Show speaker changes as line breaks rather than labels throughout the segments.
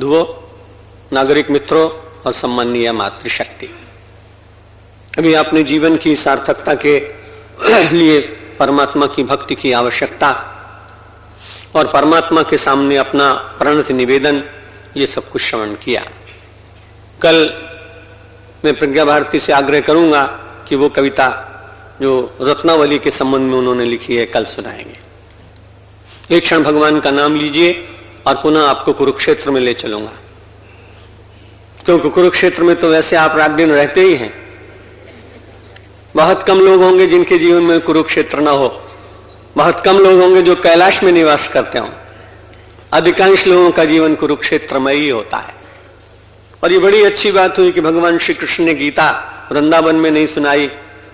बंधुओं, नागरिक मित्रों और सम्मानीय मातृशक्ति, अभी आपने जीवन की सार्थकता के लिए परमात्मा की भक्ति की आवश्यकता और परमात्मा के सामने अपना प्रणत निवेदन, ये सब कुछ श्रवण किया। कल मैं प्रज्ञा भारती से आग्रह करूंगा कि वो कविता जो रत्नावली के संबंध में उन्होंने लिखी है कल सुनाएंगे। एक क्षण भगवान का नाम लीजिए और पुनः आपको कुरुक्षेत्र में ले चलूंगा, क्योंकि कुरुक्षेत्र में तो वैसे आप रात दिन रहते ही हैं। बहुत कम लोग होंगे जिनके जीवन में कुरुक्षेत्र ना हो, बहुत कम लोग होंगे जो कैलाश में निवास करते हों। अधिकांश लोगों का जीवन कुरुक्षेत्रमय ही होता है। और ये बड़ी अच्छी बात हुई कि भगवान श्री कृष्ण ने गीता वृंदावन में नहीं सुनाई,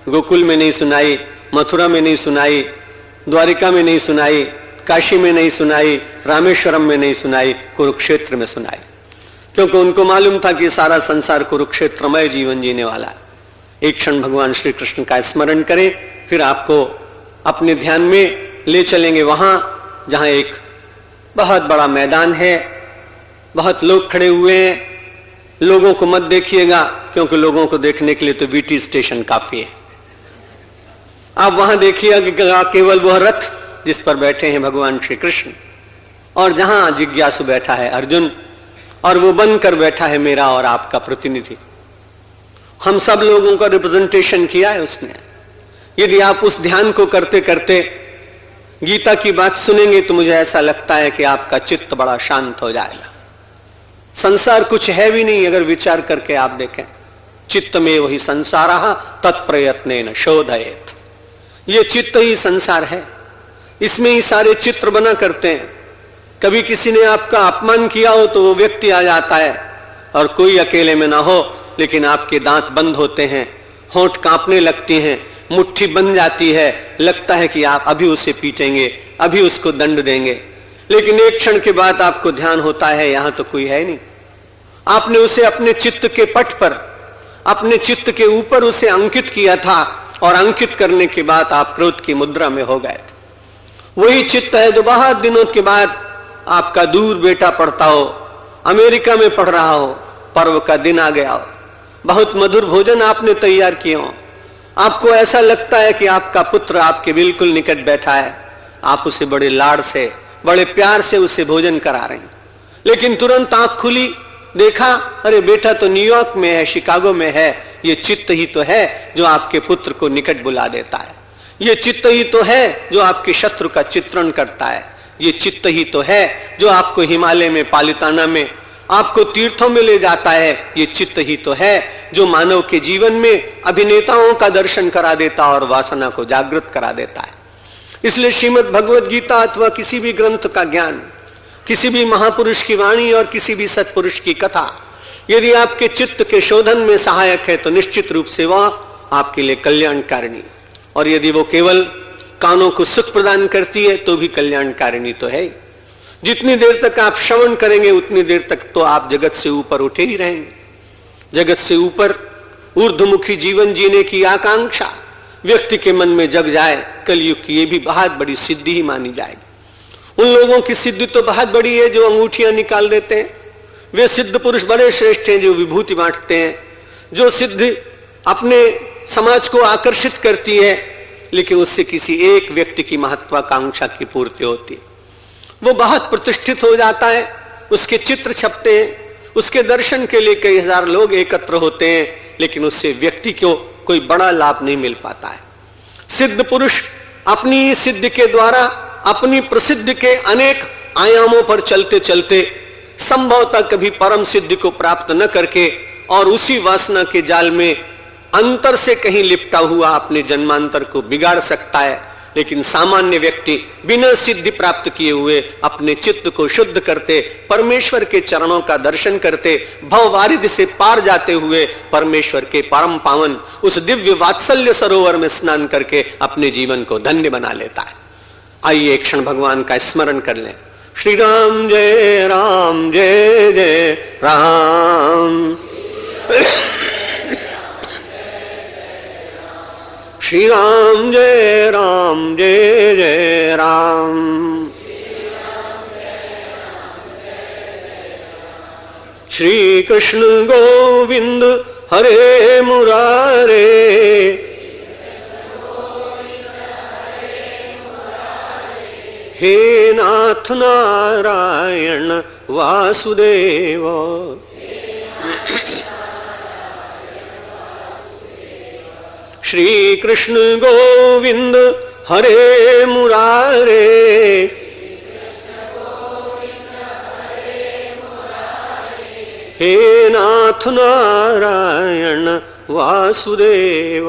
गोकुल में नहीं सुनाई, मथुरा में नहीं सुनाई, द्वारिका में नहीं सुनाई, काशी में नहीं सुनाई, रामेश्वरम में नहीं सुनाई, कुरुक्षेत्र में सुनाई। क्योंकि उनको मालूम था कि सारा संसार कुरुक्षेत्रमय जीवन जीने वाला है। एक क्षण भगवान श्री कृष्ण का स्मरण करें, फिर आपको अपने ध्यान में ले चलेंगे वहां जहां एक बहुत बड़ा मैदान है, बहुत लोग खड़े हुए हैं। लोगों को मत देखिएगा, क्योंकि लोगों को देखने के लिए तो वीटी स्टेशन काफी है। आप वहां देखिएगा कि केवल वह रथ जिस पर बैठे हैं भगवान श्री कृष्ण, और जहां जिज्ञासु बैठा है अर्जुन, और वो बनकर बैठा है मेरा और आपका प्रतिनिधि। हम सब लोगों का रिप्रेजेंटेशन किया है उसने। यदि आप उस ध्यान को करते करते गीता की बात सुनेंगे तो मुझे ऐसा लगता है कि आपका चित्त बड़ा शांत हो जाएगा। संसार कुछ है भी नहीं अगर विचार करके आप देखें। चित्त में वही संसारः तत्प्रयत्नेन शोधयेत्। ये चित्त ही संसार है, इसमें ही सारे चित्र बना करते हैं। कभी किसी ने आपका अपमान किया हो तो वो व्यक्ति आ जाता है, और कोई अकेले में ना हो लेकिन आपके दांत बंद होते हैं, होंठ कांपने लगती हैं, मुट्ठी बन जाती है, लगता है कि आप अभी उसे पीटेंगे, अभी उसको दंड देंगे। लेकिन एक क्षण के बाद आपको ध्यान होता है यहां तो कोई है नहीं। आपने उसे अपने चित्त के पट पर, अपने चित्त के ऊपर उसे अंकित किया था, और अंकित करने के बाद आप क्रोध की मुद्रा में हो गए थे। वही चित्त है जो बहुत दिनों के बाद आपका दूर बेटा पढ़ता हो, अमेरिका में पढ़ रहा हो, पर्व का दिन आ गया हो, बहुत मधुर भोजन आपने तैयार किए हो, आपको ऐसा लगता है कि आपका पुत्र आपके बिल्कुल निकट बैठा है, आप उसे बड़े लाड़ से, बड़े प्यार से उसे भोजन करा रहे हैं। लेकिन तुरंत आंख खुली, देखा अरे बेटा तो न्यूयॉर्क में है, शिकागो में है। ये चित्त ही तो है जो आपके पुत्र को निकट बुला देता है। ये चित्त ही तो है जो आपके शत्रु का चित्रण करता है। ये चित्त ही तो है जो आपको हिमालय में, पालिताना में, आपको तीर्थों में ले जाता है। ये चित्त ही तो है जो मानव के जीवन में अभिनेताओं का दर्शन करा देता और वासना को जागृत करा देता है। इसलिए श्रीमद् भगवद गीता अथवा किसी भी ग्रंथ का ज्ञान, किसी भी महापुरुष की वाणी और किसी भी सत्पुरुष की कथा यदि आपके चित्त के शोधन में सहायक है तो निश्चित रूप से वह आपके लिए कल्याणकारिणी, और यदि वो केवल कानों को सुख प्रदान करती है तो भी कल्याणकारिणी तो है। जितनी देर तक आप श्रवण करेंगे उतनी देर तक तो आप जगत से ऊपर उठे ही रहेंगे। जगत से ऊपर ऊर्ध्वमुखी जीवन जीने की आकांक्षा व्यक्ति के मन में जग जाए, कलयुग की ये भी बहुत बड़ी सिद्धि ही मानी जाएगी। उन लोगों की सिद्धि तो बहुत बड़ी है जो अंगूठियां निकाल देते हैं। वे सिद्ध पुरुष बड़े श्रेष्ठ हैं जो विभूति बांटते हैं, जो सिद्धि अपने समाज को आकर्षित करती है, लेकिन उससे किसी एक व्यक्ति की महत्वाकांक्षा की पूर्ति होती है। वो बहुत प्रतिष्ठित हो जाता है, उसके चित्र छपते हैं, उसके दर्शन के लिए कई हजार लोग एकत्र होते हैं, लेकिन उससे व्यक्ति को कोई बड़ा लाभ नहीं मिल पाता है। सिद्ध पुरुष अपनी सिद्धि के द्वारा, अपनी प्रसिद्धि के अनेक आयामों पर चलते चलते संभवतः कभी परम सिद्धि को प्राप्त न करके और उसी वासना के जाल में अंतर से कहीं लिपटा हुआ अपने जन्मांतर को बिगाड़ सकता है। लेकिन सामान्य व्यक्ति बिना सिद्धि प्राप्त किए हुए अपने चित्त को शुद्ध करते, परमेश्वर के चरणों का दर्शन करते, भववारिधि से पार जाते हुए परमेश्वर के परम पावन उस दिव्य वात्सल्य सरोवर में स्नान करके अपने जीवन को धन्य बना लेता है। आइए एक क्षण भगवान का स्मरण कर लें। श्री राम जय राम, जय जय राम। श्री राम जय राम, जय जय राम। श्री कृष्ण गोविंद हरे मुरारे, हे नाथ नारायण वासुदेव। श्री कृष्ण गोविंद हरे मुरारे, हे नाथ नारायण वासुदेव।